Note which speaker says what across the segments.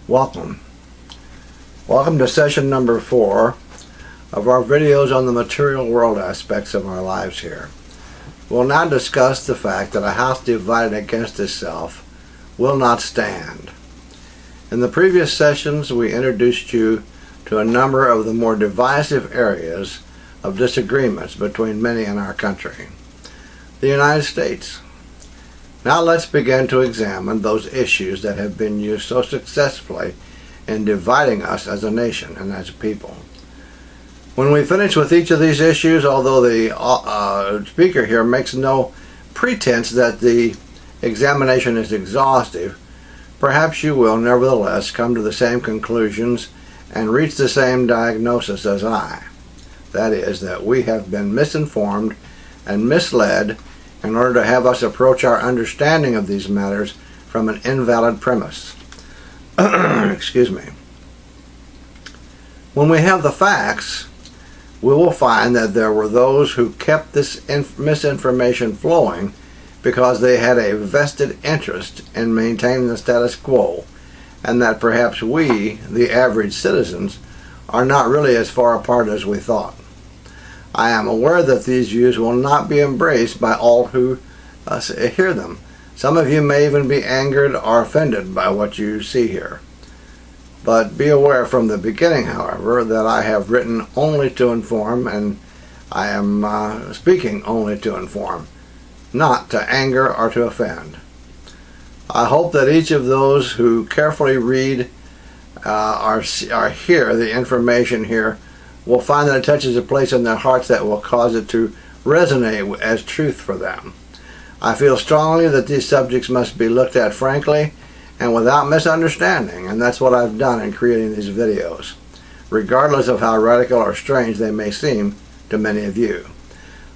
Speaker 1: Welcome. Welcome to session number 4 of our videos on the material world aspects of our lives here. We'll now discuss the fact that a house divided against itself will not stand. In the previous sessions, we introduced you to a number of the more divisive areas of disagreements between many in our country, the United States. Now let's begin to examine those issues that have been used so successfully in dividing us as a nation and as a people. When we finish with each of these issues, although the speaker here makes no pretense that the examination is exhaustive, perhaps you will nevertheless come to the same conclusions and reach the same diagnosis as I. That is, that we have been misinformed and misled in order to have us approach our understanding of these matters from an invalid premise. Excuse me. When we have the facts, we will find that there were those who kept this misinformation flowing because they had a vested interest in maintaining the status quo, and that perhaps we, the average citizens, are not really as far apart as we thought. I am aware that these views will not be embraced by all who hear them. Some of you may even be angered or offended by what you see here. But be aware from the beginning, however, that I have written only to inform, and I am speaking only to inform, not to anger or to offend. I hope that each of those who carefully read or hear the information here will find that it touches a place in their hearts that will cause it to resonate as truth for them. I feel strongly that these subjects must be looked at frankly and without misunderstanding, and that's what I've done in creating these videos, regardless of how radical or strange they may seem to many of you.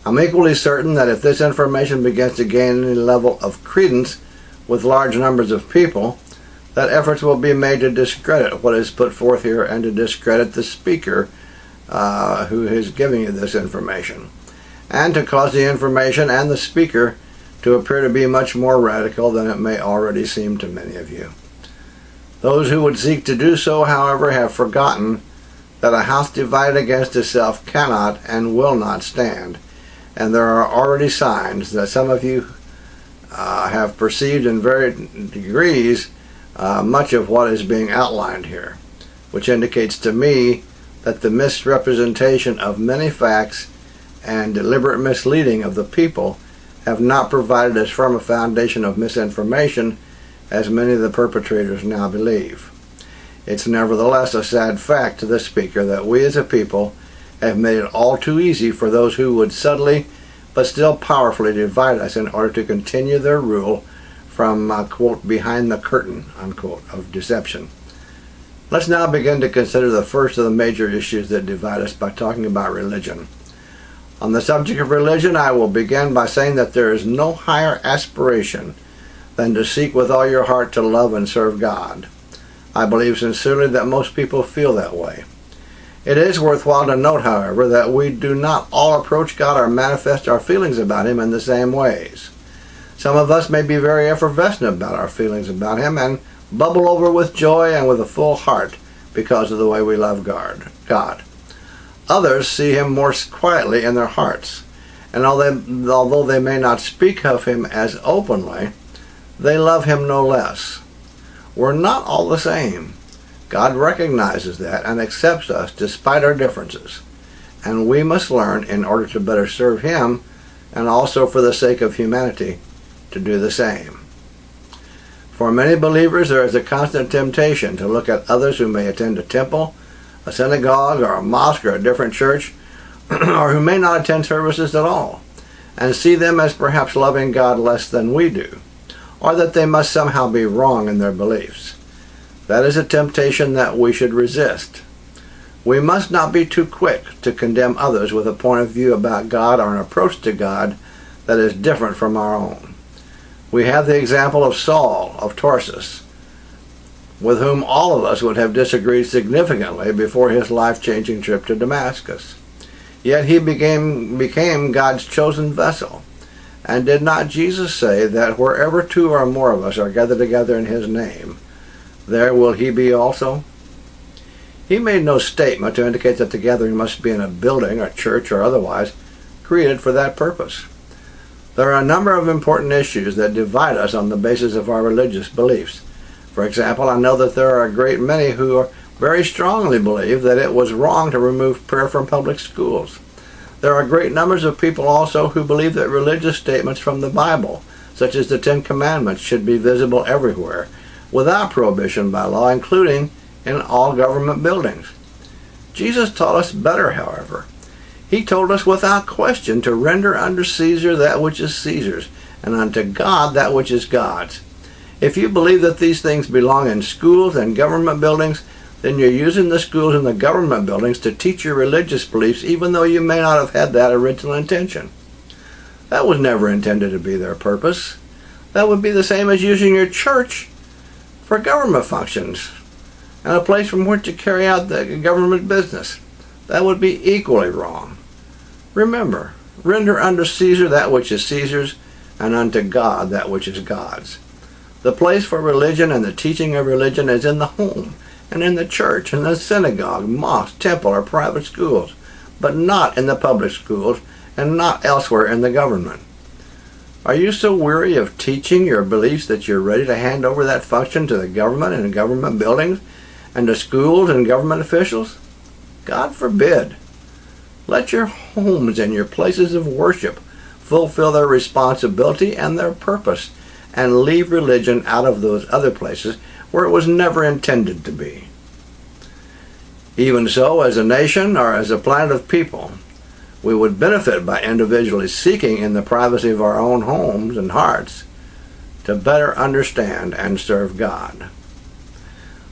Speaker 1: I'm equally certain that if this information begins to gain any level of credence with large numbers of people, that efforts will be made to discredit what is put forth here and to discredit the speaker who is giving you this information, and to cause the information and the speaker to appear to be much more radical than it may already seem to many of you. Those who would seek to do so, however, have forgotten that a house divided against itself cannot and will not stand, and there are already signs that some of you have perceived in varying degrees much of what is being outlined here, which indicates to me that the misrepresentation of many facts and deliberate misleading of the people have not provided as firm a foundation of misinformation as many of the perpetrators now believe. It's nevertheless a sad fact to the speaker that we as a people have made it all too easy for those who would subtly but still powerfully divide us in order to continue their rule from, quote, behind the curtain, unquote, of deception. Let's now begin to consider the first of the major issues that divide us by talking about religion. On the subject of religion, I will begin by saying that there is no higher aspiration than to seek with all your heart to love and serve God. I believe sincerely that most people feel that way. It is worthwhile to note, however, that we do not all approach God or manifest our feelings about Him in the same ways. Some of us may be very effervescent about our feelings about Him and bubble over with joy and with a full heart because of the way we love God. Others see Him more quietly in their hearts, and although they may not speak of Him as openly, they love Him no less. We're not all the same. God recognizes that and accepts us despite our differences, and we must learn in order to better serve Him and also for the sake of humanity to do the same. For many believers, there is a constant temptation to look at others who may attend a temple, a synagogue, or a mosque, or a different church, or who may not attend services at all, and see them as perhaps loving God less than we do, or that they must somehow be wrong in their beliefs. That is a temptation that we should resist. We must not be too quick to condemn others with a point of view about God or an approach to God that is different from our own. We have the example of Saul of Tarsus, with whom all of us would have disagreed significantly before his life-changing trip to Damascus. Yet he became God's chosen vessel. And did not Jesus say that wherever two or more of us are gathered together in His name, there will he be also? He made no statement to indicate that the gathering must be in a building, a church, or otherwise created for that purpose. There are a number of important issues that divide us on the basis of our religious beliefs. For example, I know that there are a great many who very strongly believe that it was wrong to remove prayer from public schools. There are great numbers of people also who believe that religious statements from the Bible, such as the Ten Commandments, should be visible everywhere, without prohibition by law, including in all government buildings. Jesus taught us better, however. He told us without question to render unto Caesar that which is Caesar's, and unto God that which is God's. If you believe that these things belong in schools and government buildings, then you're using the schools and the government buildings to teach your religious beliefs, even though you may not have had that original intention. That was never intended to be their purpose. That would be the same as using your church for government functions and a place from which to carry out the government business. That would be equally wrong. Remember, render unto Caesar that which is Caesar's, and unto God that which is God's. The place for religion and the teaching of religion is in the home, and in the church, and the synagogue, mosque, temple, or private schools, but not in the public schools, and not elsewhere in the government. Are you so weary of teaching your beliefs that you're ready to hand over that function to the government and government buildings, and to schools and government officials? God forbid. Let your homes and your places of worship fulfill their responsibility and their purpose, and leave religion out of those other places where it was never intended to be. Even so, as a nation or as a planet of people, we would benefit by individually seeking in the privacy of our own homes and hearts to better understand and serve God.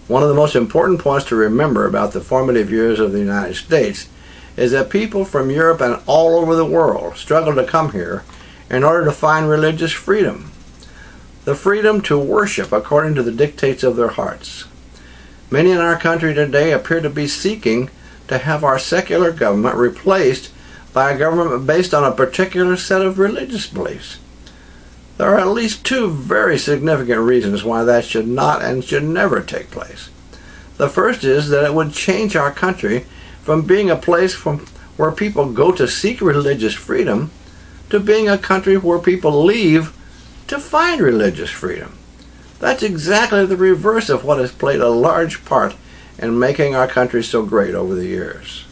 Speaker 1: One of the most important points to remember about the formative years of the United States is that people from Europe and all over the world struggled to come here in order to find religious freedom. The freedom to worship according to the dictates of their hearts. Many in our country today appear to be seeking to have our secular government replaced by a government based on a particular set of religious beliefs. There are at least two very significant reasons why that should not and should never take place. The first is that it would change our country from being a place where people go to seek religious freedom to being a country where people leave to find religious freedom. That's exactly the reverse of what has played a large part in making our country so great over the years.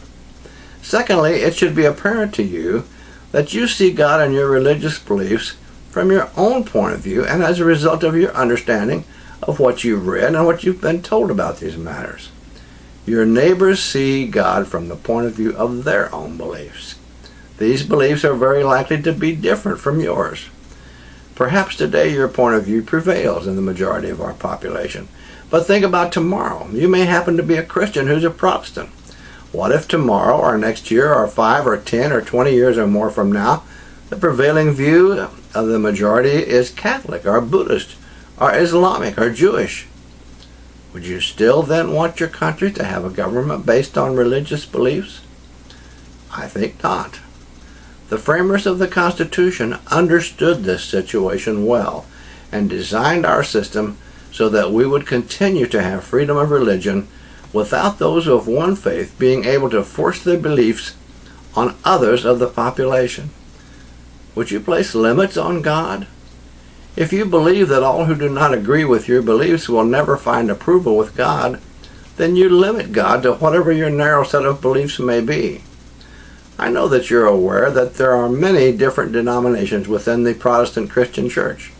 Speaker 1: Secondly, it should be apparent to you that you see God and your religious beliefs from your own point of view and as a result of your understanding of what you've read and what you've been told about these matters. Your neighbors see God from the point of view of their own beliefs. These beliefs are very likely to be different from yours. Perhaps today your point of view prevails in the majority of our population. But think about tomorrow. You may happen to be a Christian who's a Protestant. What if tomorrow or next year or 5 or 10 or 20 years or more from now, the prevailing view of the majority is Catholic or Buddhist or Islamic or Jewish? Would you still then want your country to have a government based on religious beliefs? I think not. The framers of the Constitution understood this situation well and designed our system so that we would continue to have freedom of religion without those of one faith being able to force their beliefs on others of the population. Would you place limits on God? If you believe that all who do not agree with your beliefs will never find approval with God, then you limit God to whatever your narrow set of beliefs may be. I know that you're aware that there are many different denominations within the Protestant Christian Church.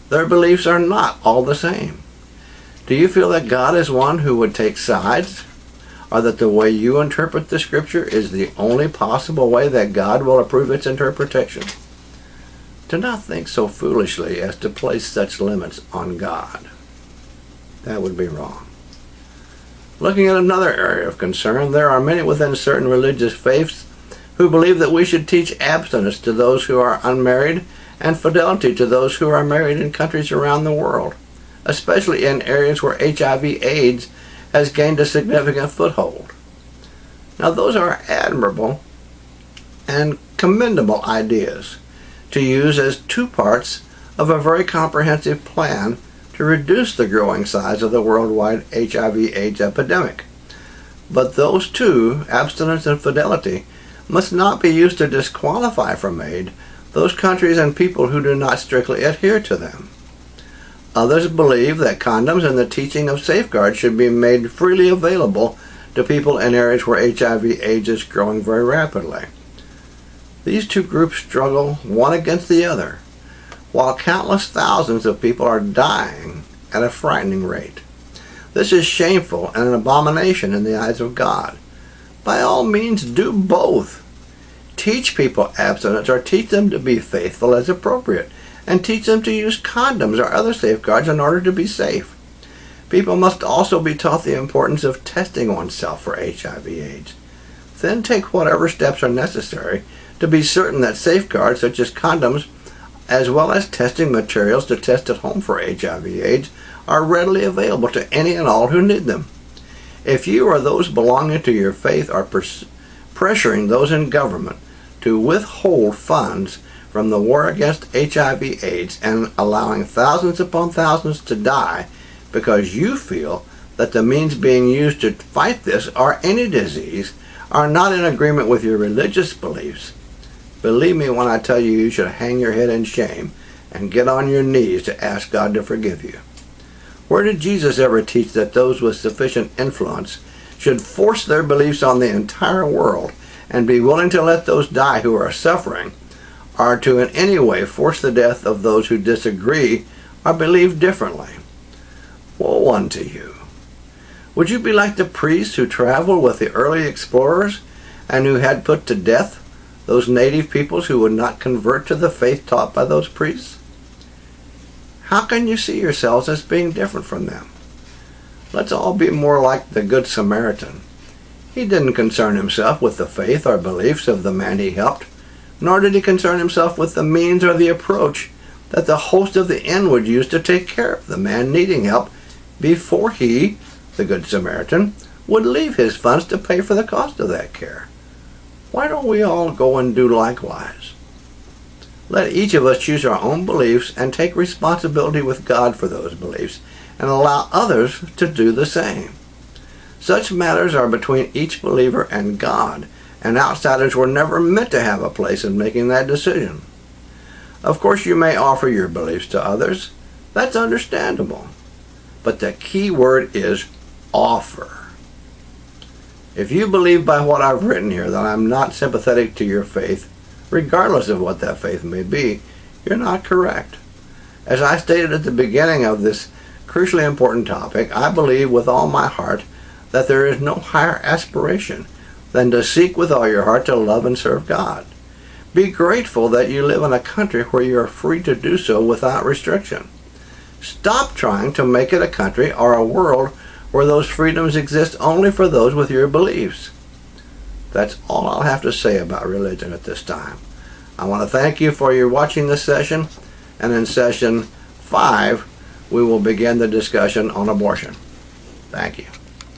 Speaker 1: Their beliefs are not all the same. Do you feel that God is one who would take sides? Or that the way you interpret the Scripture is the only possible way that God will approve its interpretation? Do not think so foolishly as to place such limits on God. That would be wrong. Looking at another area of concern, there are many within certain religious faiths who believe that we should teach abstinence to those who are unmarried and fidelity to those who are married in countries around the world, especially in areas where HIV/AIDS has gained a significant foothold. Now, those are admirable and commendable ideas to use as two parts of a very comprehensive plan to to reduce the growing size of the worldwide HIV/AIDS epidemic. But those two, abstinence and fidelity, must not be used to disqualify from aid those countries and people who do not strictly adhere to them. Others believe that condoms and the teaching of safeguards should be made freely available to people in areas where HIV/AIDS is growing very rapidly. These two groups struggle one against the other, while countless thousands of people are dying at a frightening rate. This is shameful and an abomination in the eyes of God. By all means, do both. Teach people abstinence, or teach them to be faithful as appropriate, and teach them to use condoms or other safeguards in order to be safe. People must also be taught the importance of testing oneself for HIV/AIDS. Then take whatever steps are necessary to be certain that safeguards such as condoms, as well as testing materials to test at home for HIV/AIDS, are readily available to any and all who need them. If you or those belonging to your faith are pressuring those in government to withhold funds from the war against HIV/AIDS and allowing thousands upon thousands to die because you feel that the means being used to fight this or any disease are not in agreement with your religious beliefs, believe me when I tell you, you should hang your head in shame and get on your knees to ask God to forgive you. Where did Jesus ever teach that those with sufficient influence should force their beliefs on the entire world and be willing to let those die who are suffering, or to in any way force the death of those who disagree or believe differently? Woe unto you! Would you be like the priests who traveled with the early explorers and who had put to death those native peoples who would not convert to the faith taught by those priests? How can you see yourselves as being different from them? Let's all be more like the Good Samaritan. He didn't concern himself with the faith or beliefs of the man he helped, nor did he concern himself with the means or the approach that the host of the inn would use to take care of the man needing help before he, the Good Samaritan, would leave his funds to pay for the cost of that care. Why don't we all go and do likewise? Let each of us choose our own beliefs and take responsibility with God for those beliefs and allow others to do the same. Such matters are between each believer and God, and outsiders were never meant to have a place in making that decision. Of course, you may offer your beliefs to others. That's understandable. But the key word is offer. If you believe by what I've written here that I'm not sympathetic to your faith, regardless of what that faith may be, you're not correct. As I stated at the beginning of this crucially important topic, I believe with all my heart that there is no higher aspiration than to seek with all your heart to love and serve God. Be grateful that you live in a country where you are free to do so without restriction. Stop trying to make it a country or a world where those freedoms exist only for those with your beliefs. That's all I'll have to say about religion at this time. I want to thank you for your watching this session, and in session 5 we will begin the discussion on abortion. Thank you.